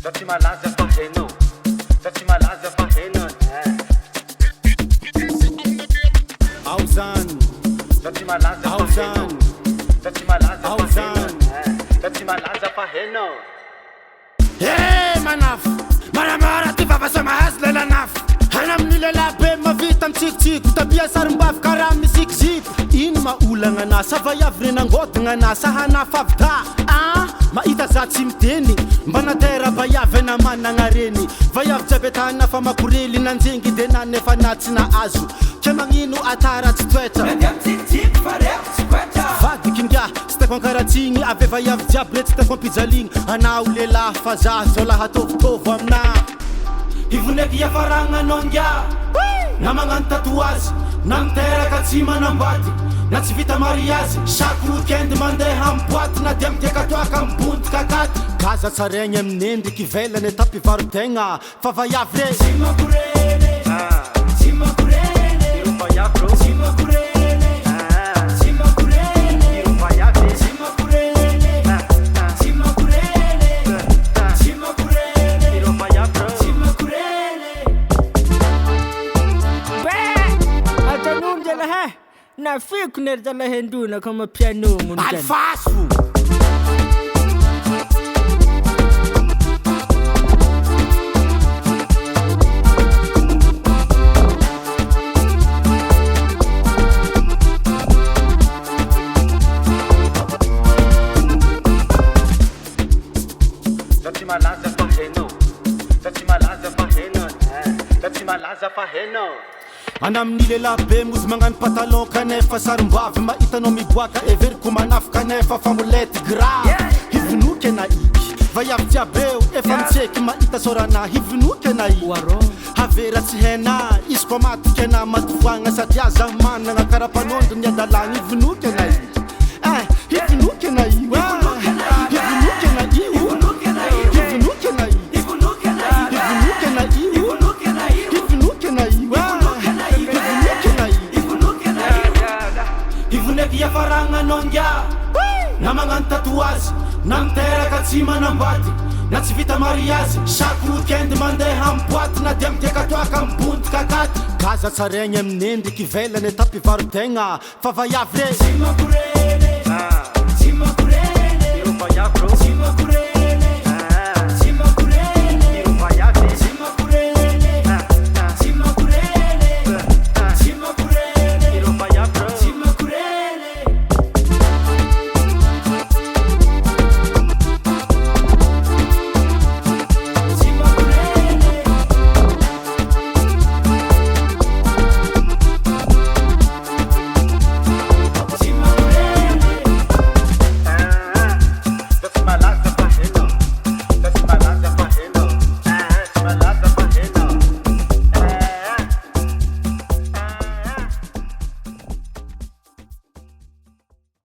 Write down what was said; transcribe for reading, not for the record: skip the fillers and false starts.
Satria malaza fa hainao, satria malaza fa hainao. Ao zany, Satria malaza fa ao hainao, zany, satria malaza ao fa zany. hainao, satria malaza fa hainao. Hey manafo, manamara ty vavasa mahazo lela nafo. Hana amin'ny lehilabe mavita mitsikitsiko, tabia sarim-bavy karaha misikiziko. Ino maolagna anà, sa vaiavy renangodagna anà, sa hanafa avy da mahita za tsy miteny, mba natera vaiavy ana managna reny. Vaiavy jiaby tana fa makorely nanjengy de na nefa na tsy nahazo. Ke magnino atara tsy toetra vadiky ngia tsy taiko ankaratsiny, ave vaiavy jiaby le tsy taiko ampijaligny. Anao lehilahy fa za zao laha tovitovo amina. Ivoneky iafaragna anao ngia na magnano tatouage, na miteraka tsy manambady, na tsy vita mariage. Chaque weekend mandeha amy boaty, na dia miteka toaka amy bonty kakaty. Kaza tsaraigny amin'endriky ivelany tapivaro-tegna, fa vaiavy re tsy makorele, tsy makorele. Iro vaiavy rô, Tsy makorele, tsy makorele. iro vaiavy, Tsy makorele, tsy makorele. Tsy makorele, iro vaiavy rô. tsy makorele. Atanonja lahe na fiku nerja lahe nduna kama piano munjan. Alfaso. Satria malaza fa hainao, satria malaza fa hainao, satria malaza fa hainao. Ana amin'ny lehilahy mozy magnano patalon kanefa sarim-bavy mahitanao miboaka everiko manafo kanefa fa molety grave. Hivonoky ana iky vaiavy jiaby eo efa mitseky mahita sorana. Hivonoky ana iky havera tsy haina izy koa matiky ana matovoagna satria za managna karapanondro ny adalagna. Hivonoky ana iky hivonoky ana io, hivonoky ana io, hivonoky ana io, hivonoky ana io, hivonoky ana io, hivonoky ana io. Ivoneky iafaragna anao ngia na magnano tatouage, na miteraka tsy manambady, na tsy vita mariage. Chaque weekend mandeha amy boaty, na dia miteka toaka amy bonty kakaty. Kaza tsaraigny amin'endriky ivelany tapivaro-tegna, fa vaiavy re tsy makorele, tsy makorele. Iro vaiavy rô, Tsy makorele.